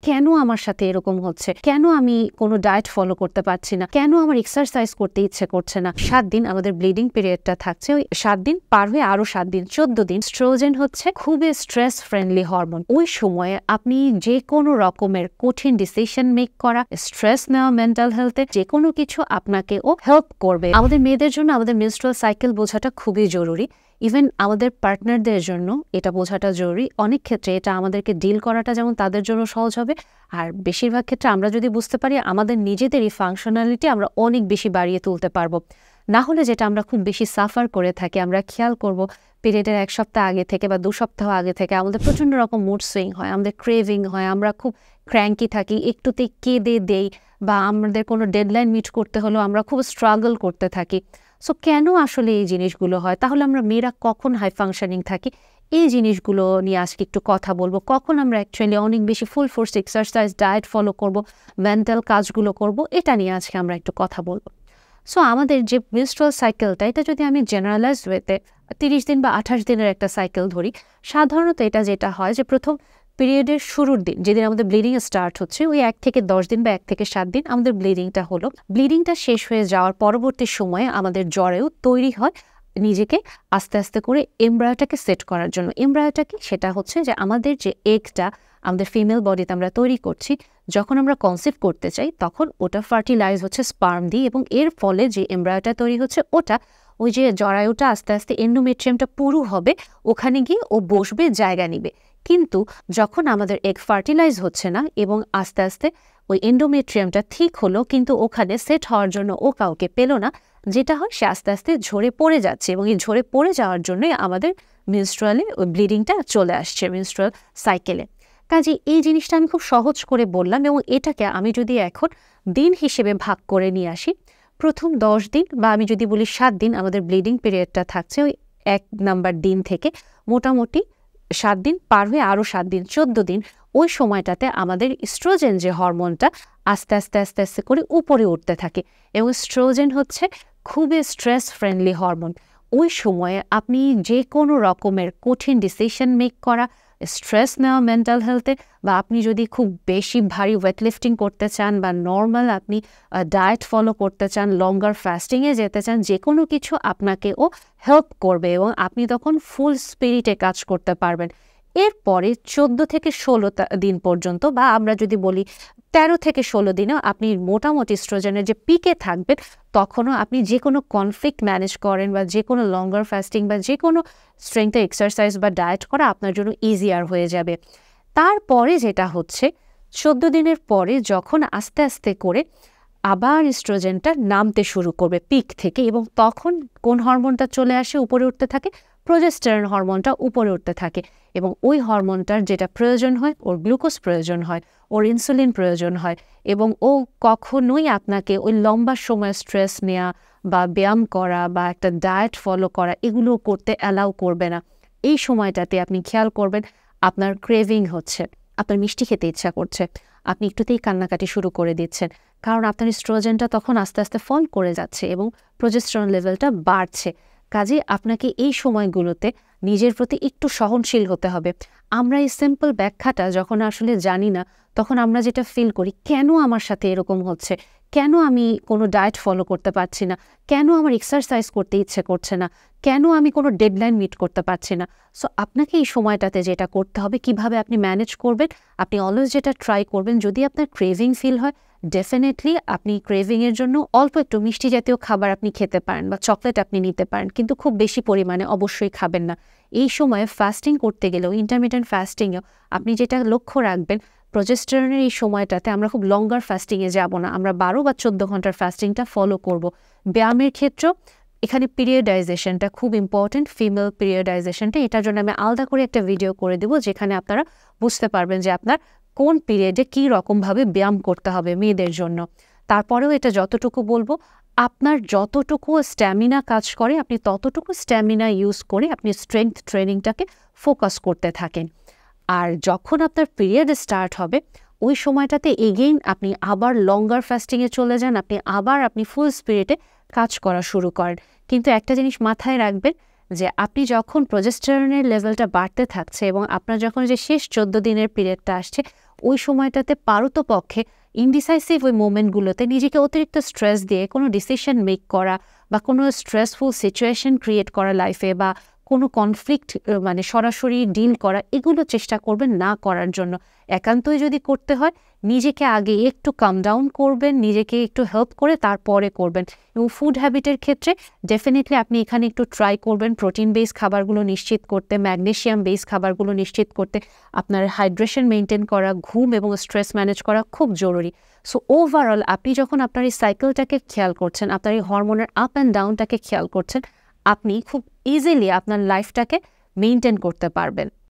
কেন আমার সাথে এরকম হচ্ছে, কেন আমি কোনো ডায়েট ফলো করতে পারছি না, কেন আমার এক্সারসাইজ করতে ইচ্ছে করছে না। 7 দিন আমাদের ব্লিডিং পিরিয়ডটা থাকছে, ওই 7 দিন পার হয়ে আরো 7 দিন 14 দিন। এস্ট্রোজেন হচ্ছে খুবই স্ট্রেস ফ্রেন্ডলি হরমোন। ওই সময়ে আপনি যে কোনো রকমের কঠিন ডিসিশন মেক করা, স্ট্রেস নেওয়া, মেন্টাল হেলথে যে কোনো কিছু আপনাকে ও হেল্প করবে। আমাদের মেয়েদের জন্য আমাদের মেনস্ট্রুয়াল সাইকেল বোঝাটা খুবই জরুরি। ইভেন আমাদের পার্টনারদের জন্য এটা বোঝাটা জরুরি। অনেক ক্ষেত্রে এটা আমাদেরকে ডিল করাটা যেমন তাদের জন্য সহজ হবে, আর বেশিরভাগ ক্ষেত্রে আমরা যদি বুঝতে পারি আমাদের নিজেদেরই ফাংশনালিটি আমরা অনেক বেশি বাড়িয়ে তুলতে পারবো। না হলে যেটা আমরা খুব বেশি সাফার করে থাকি, আমরা খেয়াল করব পিরিয়ডের 1 সপ্তাহ আগে থেকে বা 2 সপ্তাহ আগে থেকে আমাদের প্রচণ্ড রকম মুড সুইং হয়, আমাদের ক্রেভিং হয়, আমরা খুব ক্র্যাঙ্কি থাকি, একটুতেই কেঁদে দেই, বা আমাদের কোনো ডেডলাইন মিট করতে হলেও আমরা খুব স্ট্রাগল করতে থাকি। সো কেন আসলে এই জিনিসগুলো হয়? তাহলে আমরা মেয়েরা কখন হাই ফাংশনিং থাকি? এই জিনিসগুলো নিয়ে আজকে একটু কথা বলবো। কখন আমরা অ্যাকচুয়ালি অনেক বেশি ফুল ফোর্স এক্সারসাইজ, ডায়েট ফলো করব, মেন্টাল কাজগুলো করব, এটা নিয়ে আজকে আমরা একটু কথা বলবো। সো আমাদের যে মেনস্ট্রুয়াল সাইকেলটা, এটা যদি আমি জেনারেলাইজড ওয়েতে 30 দিন বা 28 দিনের একটা সাইকেল ধরি, সাধারণত এটা যেটা হয় যে প্রথম পিরিয়ডের শুরুর দিন যেদিন আমাদের ব্লিডিং স্টার্ট হচ্ছে, ওই 1 থেকে 10 দিন বা 1 থেকে 7 দিন আমাদের ব্লিডিংটা হলো। ব্লিডিংটা শেষ হয়ে যাওয়ার পরবর্তী সময়ে আমাদের জ্বরেও তৈরি হয় নিজেকে আস্তে আস্তে করে এমব্রায়োটাকে সেট করার জন্য। এমব্রায়োটা কি? সেটা হচ্ছে যে আমাদের যে এগটা আমাদের ফিমেল বডিতে আমরা তৈরি করছি, যখন আমরা কনসিভ করতে চাই তখন ওটা ফার্টিলাইজ হচ্ছে স্পার্ম দিয়ে, এবং এর ফলে যে এমব্রায়োটা তৈরি হচ্ছে ওটা ওই যে জরায়ুটা আস্তে আস্তে এন্ডোমেট্রিয়ামটা পুরু হবে, ওখানে গিয়ে ও বসবে, জায়গা নিবে। কিন্তু যখন আমাদের এগ ফার্টিলাইজ হচ্ছে না এবং আস্তে আস্তে ওই এন্ডোমেট্রিয়ামটা ঠিক হলো কিন্তু ওখানে সেট হওয়ার জন্য ও কাউকে পেল না, যেটা হয় সে আস্তে আস্তে ঝরে পড়ে যাচ্ছে, এবং এই ঝরে পড়ে যাওয়ার জন্যই আমাদের মেনস্ট্রুয়ালে ওই ব্লিডিংটা চলে আসছে মেনস্ট্রুয়াল সাইকেলে। কাজে এই জিনিসটা আমি খুব সহজ করে বললাম, এবং এটাকে আমি যদি এখন দিন হিসেবে ভাগ করে নিয়ে আসি, প্রথম 10 দিন বা আমি যদি বলি 7 দিন আমাদের ব্লিডিং পিরিয়ডটা থাকছে, ওই 1 নাম্বার দিন থেকে মোটামুটি 7 দিন পার হয়ে আরও 7 দিন 14 দিন, ওই সময়টাতে আমাদের এস্ট্রোজেন যে হরমোনটা আস্তে আস্তে আস্তে আস্তে করে উপরে উঠতে থাকে, এবং এস্ট্রোজেন হচ্ছে খুবই স্ট্রেস ফ্রেন্ডলি হরমোন। ওই সময়ে আপনি যে কোনো রকমের কঠিন ডিসিশন মেক করা, স্ট্রেস নেওয়া মেন্টাল হেলথে, বা আপনি যদি খুব বেশি ভারী ওয়েট লিফটিং করতে চান, বা নর্মাল আপনি ডায়েট ফলো করতে চান, লঙ্গার ফাস্টিংয়ে যেতে চান, যে কোনো কিছু আপনাকে ও হেল্প করবে, এবং আপনি তখন ফুল স্পিরিটে কাজ করতে পারবেন। এরপরে 14 থেকে 16 দিন পর্যন্ত, বা আমরা যদি বলি 13 থেকে 16 দিনেও আপনি মোটামুটি এস্ট্রোজেনের যে পিকে থাকবেন, তখনও আপনি যে কোনো কনফ্লিক্ট ম্যানেজ করেন, বা যে কোনো লঙ্গার ফাস্টিং বা যে কোনো স্ট্রেংথ এক্সারসাইজ বা ডায়েট করা আপনার জন্য ইজিয়ার হয়ে যাবে। তারপরে যেটা হচ্ছে 14 দিনের পরে যখন আস্তে আস্তে করে আবার এস্ট্রোজেনটা নামতে শুরু করবে পিক থেকে, এবং তখন কোন হরমোনটা চলে আসে উপরে উঠতে থাকে? প্রোজেস্টেরন হরমোনটা উপরে উঠতে থাকে, এবং ওই হরমোনটার যেটা প্রয়োজন হয়, ওর গ্লুকোজ প্রয়োজন হয়, ওর ইনসুলিন প্রয়োজন হয়, এবং ও কখনোই আপনাকে ওই লম্বা সময় স্ট্রেস নেওয়া বা ব্যায়াম করা বা একটা ডায়েট ফলো করা এগুলো করতে অ্যালাউ করবে না। এই সময়টাতে আপনি খেয়াল করবেন আপনার ক্রেভিং হচ্ছে, আপনার মিষ্টি খেতে ইচ্ছা করছে, আপনি একটুতেই কান্নাকাটি শুরু করে দিচ্ছেন, কারণ আপনার এস্ট্রোজেনটা তখন আস্তে আস্তে ফল করে যাচ্ছে এবং প্রোজেস্টেরন লেভেলটা বাড়ছে। কাজে আপনাকে এই সময়গুলোতে নিজের প্রতি একটু সহনশীল হতে হবে। আমরা এই সিম্পল ব্যাখ্যাটা যখন আসলে জানি না, তখন আমরা যেটা ফিল করি, কেন আমার সাথে এরকম হচ্ছে, কেন আমি কোনো ডায়েট ফলো করতে পারছি না, কেন আমার এক্সারসাইজ করতে ইচ্ছে করছে না, কেন আমি কোনো ডেডলাইন মিট করতে পারছি না। সো আপনাকে এই সময়টাতে যেটা করতে হবে, কিভাবে আপনি ম্যানেজ করবেন, আপনি অলওয়েজ যেটা ট্রাই করবেন, যদি আপনার ক্রেভিং ফিল হয়, ডেফিনেটলি আপনি ক্রেভিংয়ের জন্য অল্প একটু মিষ্টি জাতীয় খাবার আপনি খেতে পারেন, বা চকলেট আপনি নিতে পারেন, কিন্তু খুব বেশি পরিমাণে অবশ্যই খাবেন না। এই সময়ে ফাস্টিং করতে গেলেও, ইন্টারমিটেন্ট ফাস্টিংয়েও আপনি যেটা লক্ষ্য রাখবেন, প্রোজেস্টেরনের এই সময়টাতে আমরা খুব লঙ্গার ফাস্টিংয়ে যাব না, আমরা 12 বা 14 ঘন্টার ফাস্টিংটা ফলো করব। ব্যায়ামের ক্ষেত্রেও এখানে পিরিয়ডাইজেশনটা খুব ইম্পর্টেন্ট, ফিমেল পিরিয়ডাইজেশনটা, এটার জন্য আমি আলাদা করে একটা ভিডিও করে দেবো, যেখানে আপনারা বুঝতে পারবেন যে আপনার কোন পিরিয়ডে কী রকমভাবে ব্যায়াম করতে হবে মেয়েদের জন্য। তারপরেও এটা যতটুকু বলবো, আপনার যতটুকু স্ট্যামিনা কাজ করে আপনি ততটুকু স্ট্যামিনা ইউজ করে আপনি স্ট্রেংথ ট্রেনিংটাকে ফোকাস করতে থাকেন। আর যখন আপনার পিরিয়ড স্টার্ট হবে, ওই সময়টাতে এগেইন আপনি আবার লঙ্গার ফাস্টিংয়ে চলে যান, আপনি ফুল স্পিরিটে কাজ করা শুরু করেন। কিন্তু একটা জিনিস মাথায় রাখবেন, যে আপনি যখন প্রোজেস্টেরনের লেভেলটা বাড়তে থাকছে এবং আপনার যখন যে শেষ 14 দিনের পিরিয়ডটা আসছে, ওই সময়টাতে পারতপক্ষে ইনডিসাইসিভ ওই মোমেন্টগুলোতে নিজেকে অতিরিক্ত স্ট্রেস দিয়ে কোনো ডিসিশন মেক করা বা কোনো স্ট্রেসফুল সিচুয়েশন ক্রিয়েট করা লাইফে বা কোনো কনফ্লিক্ট মানে সরাসরি ডিল করা, এগুলো চেষ্টা করবেন না করার জন্য। একান্তই যদি করতে হয় নিজেকে আগে একটু কাম ডাউন করবেন, নিজেকে একটু হেল্প করে তারপরে করবেন। এবং ফুড হ্যাবিটের ক্ষেত্রে ডেফিনেটলি আপনি এখানে একটু ট্রাই করবেন প্রোটিন বেস খাবারগুলো নিশ্চিত করতে, ম্যাগনেশিয়াম বেস খাবারগুলো নিশ্চিত করতে। আপনার হাইড্রেশন মেনটেন করা, ঘুম এবং স্ট্রেস ম্যানেজ করা খুব জরুরি। সো ওভারঅল আপনি যখন আপনার এই সাইকেলটাকে খেয়াল করছেন, আপনার এই হরমোনের আপ অ্যান্ড ডাউনটাকে খেয়াল করছেন, আপনি খুব ইজিলি আপনার লাইফটাকে মেনটেন করতে পারবেন।